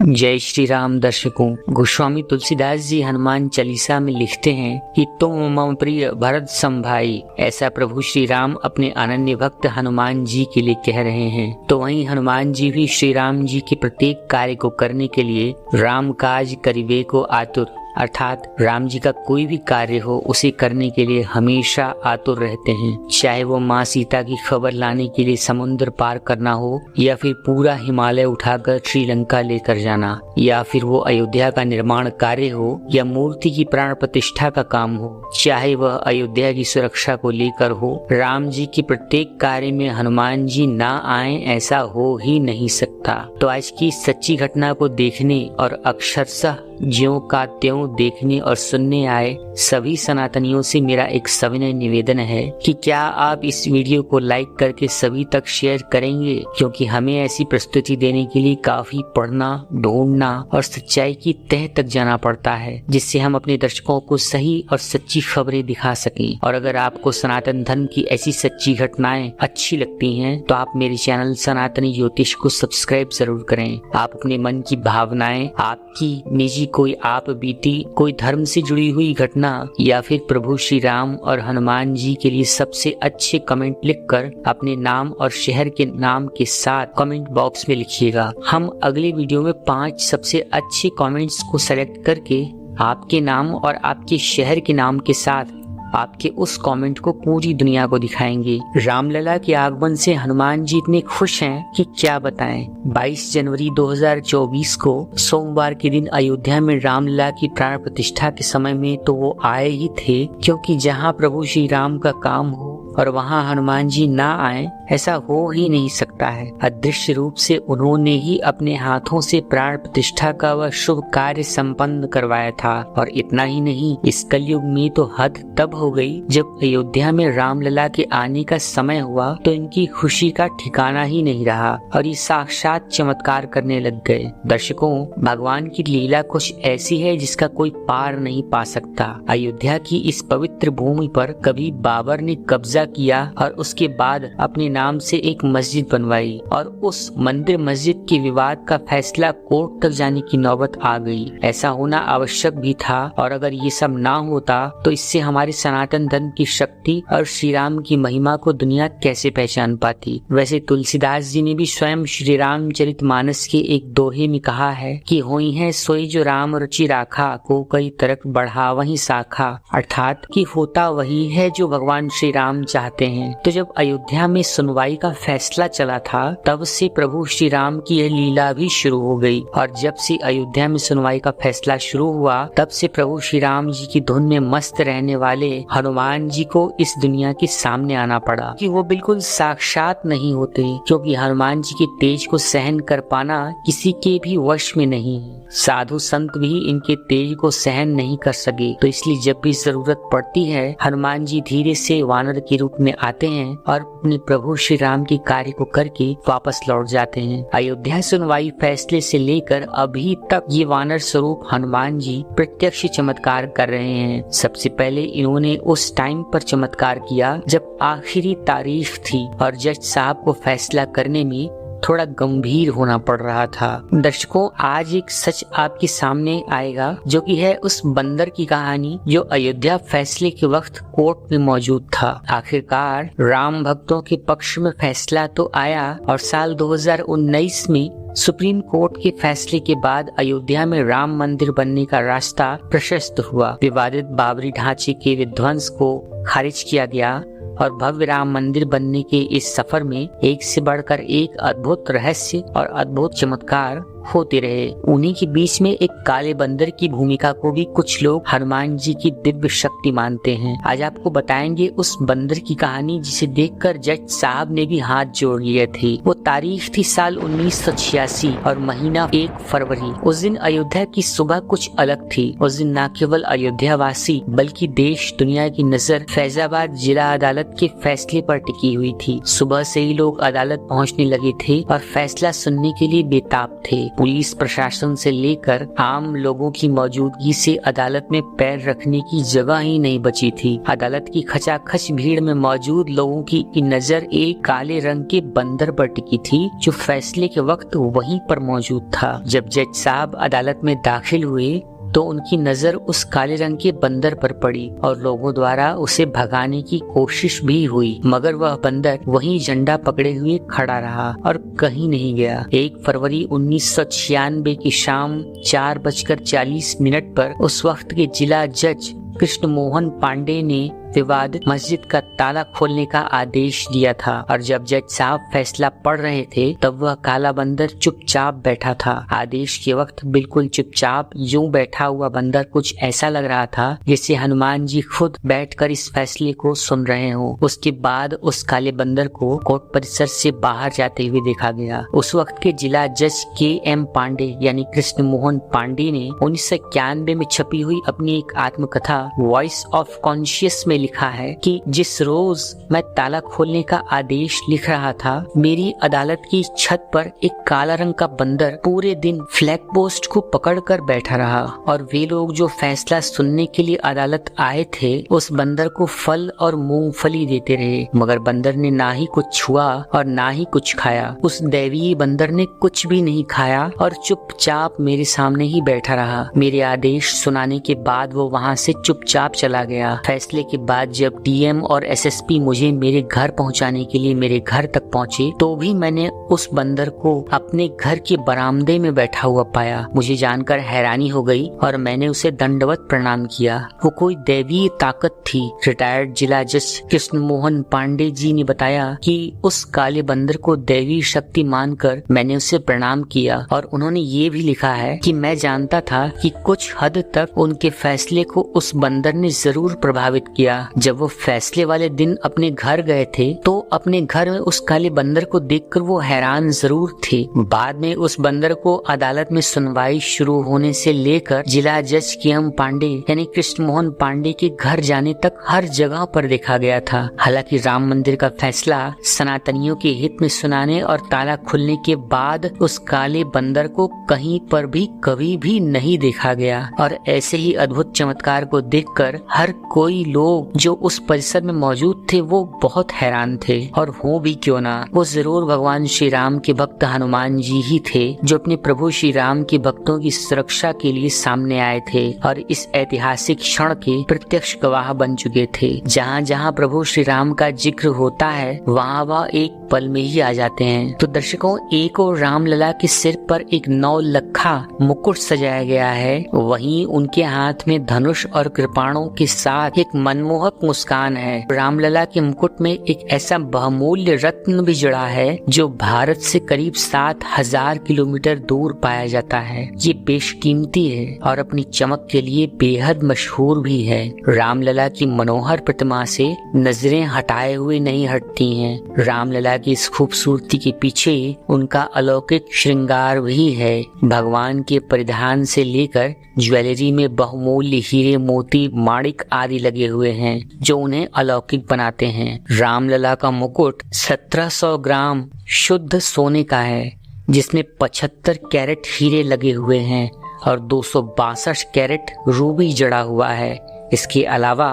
जय श्री राम। दर्शकों, गोस्वामी तुलसीदास जी हनुमान चालीसा में लिखते हैं कि तुम मम प्रिय भरत सम भाई, ऐसा प्रभु श्री राम अपने अनन्य भक्त हनुमान जी के लिए कह रहे हैं। तो वहीं हनुमान जी भी श्री राम जी के प्रत्येक कार्य को करने के लिए राम काज करिबे को आतुर, अर्थात राम जी का कोई भी कार्य हो उसे करने के लिए हमेशा आतुर रहते हैं। चाहे वो माँ सीता की खबर लाने के लिए समुद्र पार करना हो, या फिर पूरा हिमालय उठाकर श्रीलंका लेकर जाना, या फिर वो अयोध्या का निर्माण कार्य हो, या मूर्ति की प्राण प्रतिष्ठा का काम हो, चाहे वह अयोध्या की सुरक्षा को लेकर हो, राम जी के प्रत्येक कार्य में हनुमान जी ना आए ऐसा हो ही नहीं सकता। तो आज की सच्ची घटना को देखने और अक्षरशः ज्यों का त्यों देखने और सुनने आए सभी सनातनियों से मेरा एक सविनय निवेदन है कि क्या आप इस वीडियो को लाइक करके सभी तक शेयर करेंगे, क्योंकि हमें ऐसी प्रस्तुति देने के लिए काफी पढ़ना, ढूंढना और सच्चाई की तह तक जाना पड़ता है, जिससे हम अपने दर्शकों को सही और सच्ची खबरें दिखा सकें। और अगर आपको सनातन धर्म की ऐसी सच्ची घटनाएं अच्छी लगती हैं तो आप मेरे चैनल सनातनी ज्योतिष को सब्सक्राइब जरूर करें। आप अपने मन की भावनाएं, आपकी निजी कोई आप बीती, कोई धर्म से जुड़ी हुई घटना, या फिर प्रभु श्री राम और हनुमान जी के लिए सबसे अच्छे कमेंट लिखकर अपने नाम और शहर के नाम के साथ कमेंट बॉक्स में लिखिएगा। हम अगले वीडियो में 5 सबसे अच्छे कमेंट्स को सेलेक्ट करके आपके नाम और आपके शहर के नाम के साथ आपके उस कमेंट को पूरी दुनिया को दिखाएंगे। रामलला के आगमन से हनुमान जी इतने खुश हैं कि क्या बताएं। 22 जनवरी 2024 को सोमवार के दिन अयोध्या में रामलला की प्राण प्रतिष्ठा के समय में तो वो आए ही थे, क्योंकि जहां प्रभु श्री राम का काम हो और वहां हनुमान जी ना आए ऐसा हो ही नहीं सकता है। अदृश्य रूप से उन्होंने ही अपने हाथों से प्राण प्रतिष्ठा का वह शुभ कार्य संपन्न करवाया था। और इतना ही नहीं, इस कलयुग में तो हद तब हो गई जब अयोध्या में रामलला के आने का समय हुआ तो इनकी खुशी का ठिकाना ही नहीं रहा और ये साक्षात चमत्कार करने लग गए। दर्शकों, भगवान की लीला कुछ ऐसी है जिसका कोई पार नहीं पा सकता। अयोध्या की इस पवित्र भूमि पर कभी बाबर ने कब्जा किया और उसके बाद अपने नाम से एक मस्जिद बनवाई, और उस मंदिर मस्जिद के विवाद का फैसला कोर्ट तक जाने की नौबत आ गई। ऐसा होना आवश्यक भी था, और अगर ये सब ना होता तो इससे हमारे सनातन धर्म की शक्ति और श्री राम की महिमा को दुनिया कैसे पहचान पाती। वैसे तुलसीदास जी ने भी स्वयं श्री रामचरितमानस के एक दोहे में कहा है कि होई है सोई जो राम रुचि राखा, को कई तरक बढ़ा वही शाखा, अर्थात कि होता वही है जो भगवान श्री राम चाहते हैं। तो जब अयोध्या में सुनवाई का फैसला चला था तब से प्रभु श्री राम की यह लीला भी शुरू हो गई, और जब से अयोध्या में सुनवाई का फैसला शुरू हुआ तब से प्रभु श्री राम जी की धुन में मस्त रहने वाले हनुमान जी को इस दुनिया के सामने आना पड़ा कि वो बिल्कुल साक्षात नहीं होते, क्योंकि हनुमान जी के तेज को सहन कर पाना किसी के भी वश में नहीं है। साधु संत भी इनके तेज को सहन नहीं कर सके, तो इसलिए जब भी जरूरत पड़ती है हनुमान जी धीरे से वानर के रूप में आते हैं और अपने प्रभु श्री राम के कार्य को करके वापस लौट जाते हैं। अयोध्या सुनवाई फैसले से लेकर अभी तक ये वानर स्वरूप हनुमान जी प्रत्यक्ष चमत्कार कर रहे हैं। सबसे पहले इन्होंने उस टाइम पर चमत्कार किया जब आखिरी तारीख थी और जज साहब को फैसला करने में थोड़ा गंभीर होना पड़ रहा था। दर्शकों, आज एक सच आपके सामने आएगा जो कि है उस बंदर की कहानी जो अयोध्या फैसले के वक्त कोर्ट में मौजूद था। आखिरकार राम भक्तों के पक्ष में फैसला तो आया, और साल 2019 में सुप्रीम कोर्ट के फैसले के बाद अयोध्या में राम मंदिर बनने का रास्ता प्रशस्त हुआ। विवादित बाबरी ढांचे के विध्वंस को खारिज किया गया और भव्य राम मंदिर बनने के इस सफर में एक से बढ़कर एक अद्भुत रहस्य और अद्भुत चमत्कार होते रहे। उन्हीं के बीच में एक काले बंदर की भूमिका को भी कुछ लोग हनुमान जी की दिव्य शक्ति मानते हैं। आज आपको बताएंगे उस बंदर की कहानी जिसे देखकर जज साहब ने भी हाथ जोड़ लिए थे। वो तारीख थी साल 1986 और महीना 1 फरवरी। उस दिन अयोध्या की सुबह कुछ अलग थी। उस दिन न केवल अयोध्या वासी बल्कि देश दुनिया की नजर फैजाबाद जिला अदालत के फैसले पर टिकी हुई थी। सुबह से ही लोग अदालत पहुँचने लगे थे और फैसला सुनने के लिए बेताब थे। पुलिस प्रशासन से लेकर आम लोगों की मौजूदगी से अदालत में पैर रखने की जगह ही नहीं बची थी। अदालत की खचाखच भीड़ में मौजूद लोगों की नजर एक काले रंग के बंदर पर टिकी थी जो फैसले के वक्त वहीं पर मौजूद था। जब जज साहब अदालत में दाखिल हुए तो उनकी नजर उस काले रंग के बंदर पर पड़ी और लोगों द्वारा उसे भगाने की कोशिश भी हुई, मगर वह बंदर वहीं झंडा पकड़े हुए खड़ा रहा और कहीं नहीं गया। 1 फरवरी 1996 की शाम 4:40 पर उस वक्त के जिला जज कृष्ण मोहन पांडे ने विवादित मस्जिद का ताला खोलने का आदेश दिया था और जब जज साहब फैसला पढ़ रहे थे तब वह काला बंदर चुपचाप बैठा था। आदेश के वक्त बिल्कुल चुपचाप यूं बैठा हुआ बंदर कुछ ऐसा लग रहा था जैसे हनुमान जी खुद बैठकर इस फैसले को सुन रहे हो। उसके बाद उस काले बंदर को कोर्ट परिसर से बाहर जाते हुए देखा गया। उस वक्त के जिला जज KM पांडे यानी कृष्ण मोहन पांडे ने 1991 में छपी हुई अपनी एक आत्मकथा वॉइस ऑफ कॉन्शियस में लिखा है कि जिस रोज मैं ताला खोलने का आदेश लिख रहा था, मेरी अदालत की छत पर एक काला रंग का बंदर पूरे दिन फ्लैग पोस्ट को पकड़कर बैठा रहा और वे लोग जो फैसला सुनने के लिए अदालत आए थे उस बंदर को फल और मूंगफली देते रहे, मगर बंदर ने ना ही कुछ छुआ और ना ही कुछ खाया। उस दैवीय बंदर ने कुछ भी नहीं खाया और चुपचाप मेरे सामने ही बैठा रहा। मेरे आदेश सुनाने के बाद वो वहाँ से चुपचाप चला गया। फैसले के बाद जब DM और SSP मुझे मेरे घर पहुंचाने के लिए मेरे घर तक पहुंचे तो भी मैंने उस बंदर को अपने घर के बरामदे में बैठा हुआ पाया। मुझे जानकर हैरानी हो गई और मैंने उसे दंडवत प्रणाम किया। वो कोई दैवीय ताकत थी। रिटायर्ड जिला जज कृष्ण मोहन पांडे जी ने बताया कि उस काले बंदर को दैवी शक्ति मानकर मैंने उसे प्रणाम किया और उन्होंने ये भी लिखा है कि मैं जानता था कि कुछ हद तक उनके फैसले को उस बंदर ने जरूर प्रभावित किया। जब वो फैसले वाले दिन अपने घर गए थे तो अपने घर में उस काले बंदर को देखकर वो हैरान जरूर थे। बाद में उस बंदर को अदालत में सुनवाई शुरू होने से लेकर जिला जज KM पांडे यानी कृष्ण मोहन पांडे के घर जाने तक हर जगह पर देखा गया था। हालांकि राम मंदिर का फैसला सनातनियों के हित में सुनाने और ताला खुलने के बाद उस काले बंदर को कहीं पर भी कभी भी नहीं देखा गया और ऐसे ही अद्भुत चमत्कार को देखकर हर कोई लोग जो उस परिसर में मौजूद थे वो बहुत हैरान थे। और हो भी क्यों ना, वो जरूर भगवान श्री राम के भक्त हनुमान जी ही थे जो अपने प्रभु श्री राम के भक्तों की सुरक्षा के लिए सामने आए थे और इस ऐतिहासिक क्षण के प्रत्यक्ष गवाह बन चुके थे। जहाँ जहाँ प्रभु श्री राम का जिक्र होता है वहाँ वह एक पल में ही आ जाते हैं। तो दर्शकों, एक और रामलला के सिर पर एक 9 लखा मुकुट सजाया गया है, वहीं उनके हाथ में धनुष और कृपाणों के साथ एक मनमोहक मुस्कान है। रामलला के मुकुट में एक ऐसा बहुमूल्य रत्न भी जड़ा है जो भारत से करीब 7000 किलोमीटर दूर पाया जाता है। ये बेशकीमती है और अपनी चमक के लिए बेहद मशहूर भी है। रामलला की मनोहर प्रतिमा से नजरें हटाए हुए नहीं हटती हैं। रामलला की इस खूबसूरती के पीछे उनका अलौकिक श्रृंगार भी है। भगवान के परिधान से लेकर ज्वेलरी में बहुमूल्य हीरे, मोती, माणिक आदि लगे हुए हैं जो उन्हें अलौकिक बनाते हैं। रामलला का मुकुट 1700 ग्राम शुद्ध सोने का है जिसमें 75 कैरेट हीरे लगे हुए हैं और 262 कैरेट रूबी जड़ा हुआ है। इसके अलावा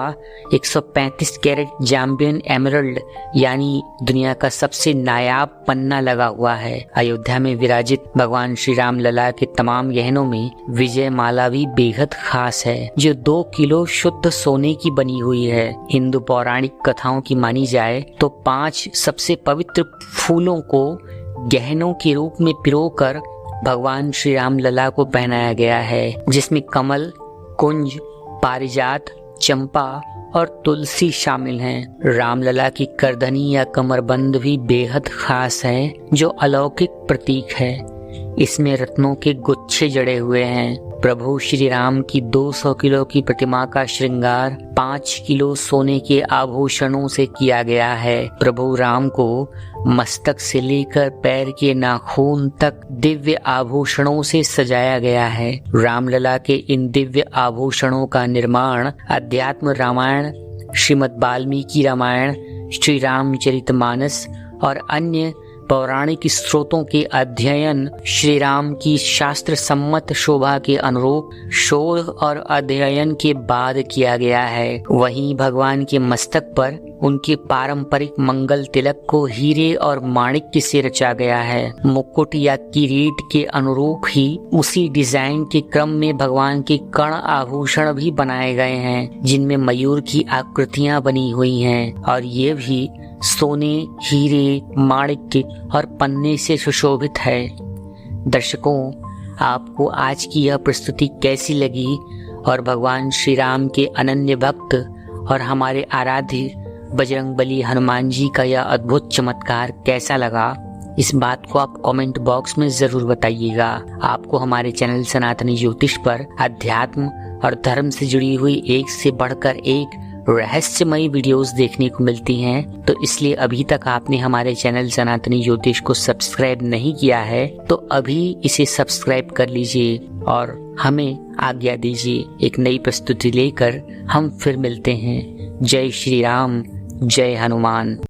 135 कैरेट जाम्बियन एमरल्ड यानी दुनिया का सबसे नायाब पन्ना लगा हुआ है। अयोध्या में विराजित भगवान श्री राम लला के तमाम गहनों में विजय माला भी बेहद खास है जो 2 किलो शुद्ध सोने की बनी हुई है। हिंदू पौराणिक कथाओं की मानी जाए तो 5 सबसे पवित्र फूलों को गहनों के रूप में पिरोकर भगवान श्री राम लला को पहनाया गया है, जिसमें कमल, कुंज, पारिजात, चंपा और तुलसी शामिल हैं। रामलला की करधनी या कमरबंद भी बेहद खास है जो अलौकिक प्रतीक है। इसमें रत्नों के गुच्छे जड़े हुए हैं। प्रभु श्री राम की 200 किलो की प्रतिमा का श्रृंगार 5 किलो सोने के आभूषणों से किया गया है। प्रभु राम को मस्तक से लेकर पैर के नाखून तक दिव्य आभूषणों से सजाया गया है। रामलला के इन दिव्य आभूषणों का निर्माण अध्यात्म रामायण, श्रीमद् वाल्मीकि रामायण, श्री रामचरितमानस और अन्य पौराणिक स्रोतों के अध्ययन श्री राम की शास्त्र सम्मत शोभा के अनुरूप शोध और अध्ययन के बाद किया गया है। वहीं भगवान के मस्तक पर उनके पारंपरिक मंगल तिलक को हीरे और माणिक्य से रचा गया है। मुकुट या किरीट के अनुरूप ही उसी डिजाइन के क्रम में भगवान के कर्ण आभूषण भी बनाए गए हैं, जिनमें मयूर की आकृतियां बनी हुई हैं और ये भी सोने, हीरे, माणिक्य और पन्ने से सुशोभित है। दर्शकों, आपको आज की यह प्रस्तुति कैसी लगी और भगवान श्री राम के अनन्य भक्त और हमारे आराध्य बजरंगबली हनुमान जी का यह अद्भुत चमत्कार कैसा लगा, इस बात को आप कमेंट बॉक्स में जरूर बताइएगा। आपको हमारे चैनल सनातनी ज्योतिष पर अध्यात्म और धर्म से जुड़ी हुई एक से बढ़कर एक रहस्यमयी वीडियोस देखने को मिलती हैं, तो इसलिए अभी तक आपने हमारे चैनल सनातनी ज्योतिष को सब्सक्राइब नहीं किया है तो अभी इसे सब्सक्राइब कर लीजिए और हमें आज्ञा दीजिए। एक नई प्रस्तुति लेकर हम फिर मिलते हैं। जय श्री राम, जय हनुमान।